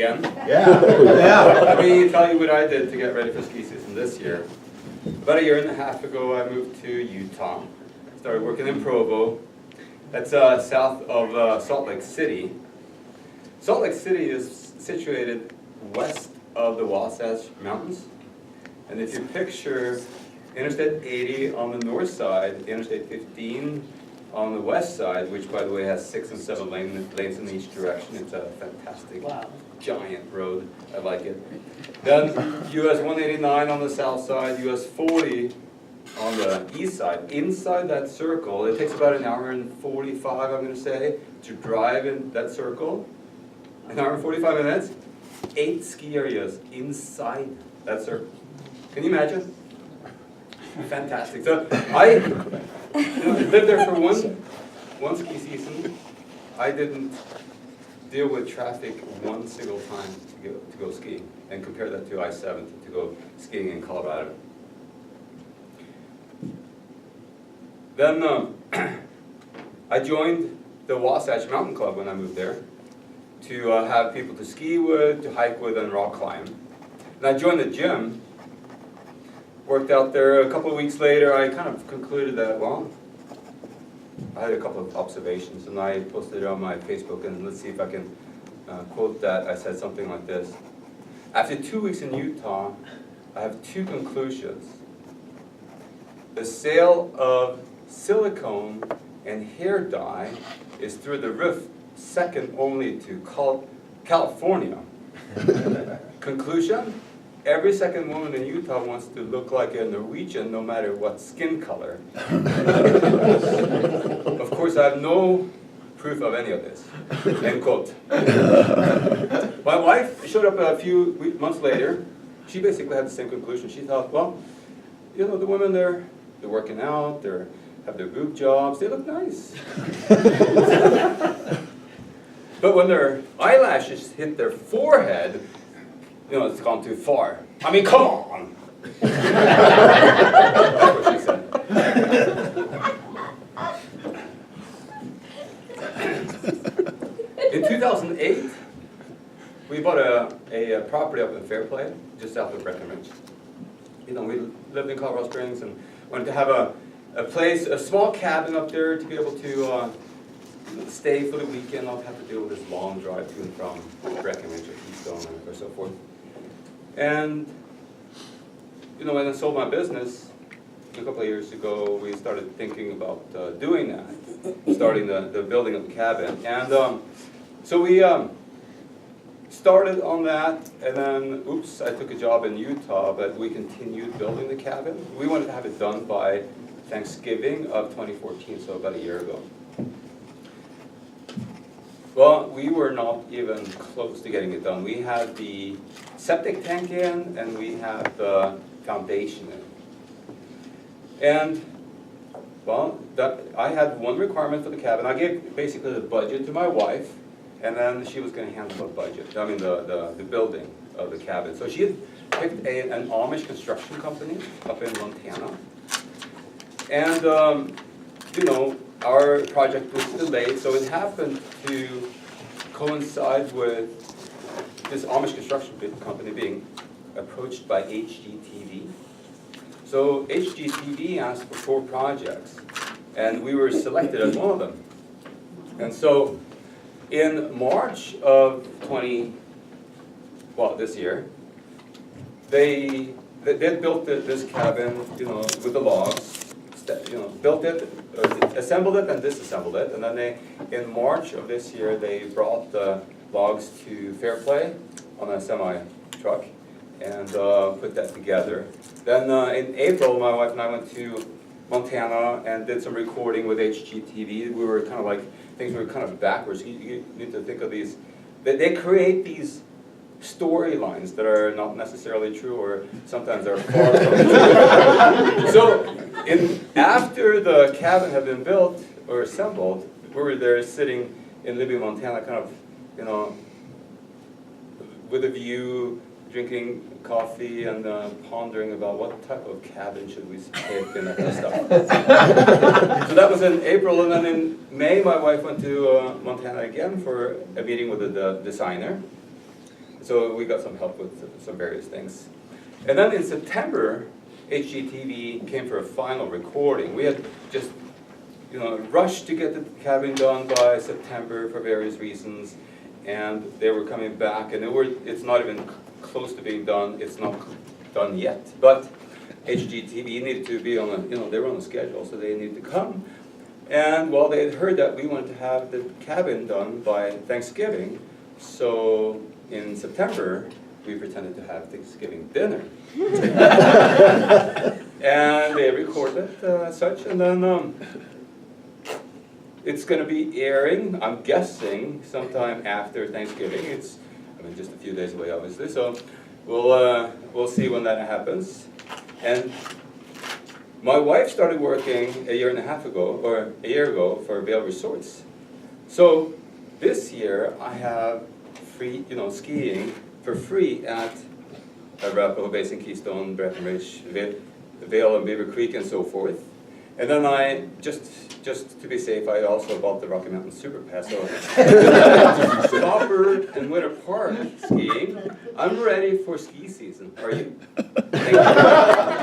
again. Yeah. Let me tell you what I did to get ready for ski season this year. About a year and a half ago, I moved to Utah. Started working in Provo. That's south of Salt Lake City. Salt Lake City is situated west of the Wasatch Mountains. And if you picture Interstate 80 on the north side, Interstate 15 on the west side, which by the way has 6 and 7 lanes in each direction. It's a fantastic, giant road. I like it. Then US 189 on the south side, US 40 on the east side. Inside that circle, it takes about an hour and 45, I'm going to say, to drive in that circle. An hour and 45 minutes. 8 ski areas inside that circle. Can you imagine? Fantastic. So I lived there for one ski season. I didn't deal with traffic one single time to go skiing, and compare that to I-70 to go skiing in Colorado. Then I joined the Wasatch Mountain Club when I moved there to have people to ski with, to hike with, and rock climb. And I joined the gym. Worked out there. A couple of weeks later, I kind of concluded that, well, I had a couple of observations, and I posted it on my Facebook, and let's see if I can quote that. I said something like this: after 2 weeks in Utah, I have 2 conclusions. The sale of silicone and hair dye is through the roof, second only to California. Conclusion: every second woman in Utah wants to look like a Norwegian, no matter what skin color. Of course, I have no proof of any of this. End quote. My wife showed up a few months later. She basically had the same conclusion. She thought, well, you know, the women they're working out, they have their boob jobs, they look nice. But when their eyelashes hit their forehead, you know, it's gone too far. I mean, come on! That's what she said. In 2008, we bought a property up in Fairplay, just south of Breckenridge. You know, we lived in Colorado Springs and wanted to have a place, a small cabin up there to be able to stay for the weekend, not have to deal with this long drive to and from Breckenridge or Keystone or so forth. And, you know, when I sold my business a couple of years ago, we started thinking about doing that, starting the building of the cabin. And so we started on that, and then, oops, I took a job in Utah, but we continued building the cabin. We wanted to have it done by Thanksgiving of 2014, so about a year ago. Well, we were not even close to getting it done. We had the septic tank in, and we had the foundation in. And, well, I had one requirement for the cabin. I gave basically the budget to my wife, and then she was going to handle the budget, I mean the building of the cabin. So she had picked an Amish construction company up in Montana. And, you know, our project was delayed, so it happened to coincide with this Amish construction company being approached by HGTV. So HGTV asked for 4 projects, and we were selected as one of them. And so in March of this year, they built this cabin, you know, with the logs. You know, built it, assembled it, and disassembled it, and then in March of this year, they brought the logs to Fairplay on a semi-truck and put that together. Then in April, my wife and I went to Montana and did some recording with HGTV. We were kind of like, things were kind of backwards. You need to think of these, they create these storylines that are not necessarily true, or sometimes are far from true. So, after the cabin had been built or assembled, we were there sitting in Libby, Montana, kind of, you know, with a view, drinking coffee and pondering about what type of cabin should we pick and that kind of stuff. So that was in April, and then in May, my wife went to Montana again for a meeting with the designer. So we got some help with some various things. And then in September, HGTV came for a final recording. We had just rushed to get the cabin done by September for various reasons, and they were coming back, and it's not even close to being done. It's not done yet, but HGTV needed to be on they were on a schedule, so they needed to come. And well, they had heard that we wanted to have the cabin done by Thanksgiving, so in September, we pretended to have Thanksgiving dinner. And they recorded such, and then it's going to be airing, I'm guessing, sometime after Thanksgiving. It's, just a few days away, obviously, so we'll see when that happens. And my wife started working a year ago for Vail Resorts. So this year I have free, skiing for free at Arapahoe Basin, Keystone, Breckenridge, Vail and Beaver Creek and so forth. And then I, just to be safe, I also bought the Rocky Mountain Super Pass. So Stopper and Winter Park skiing. I'm ready for ski season. Are you? Thank you.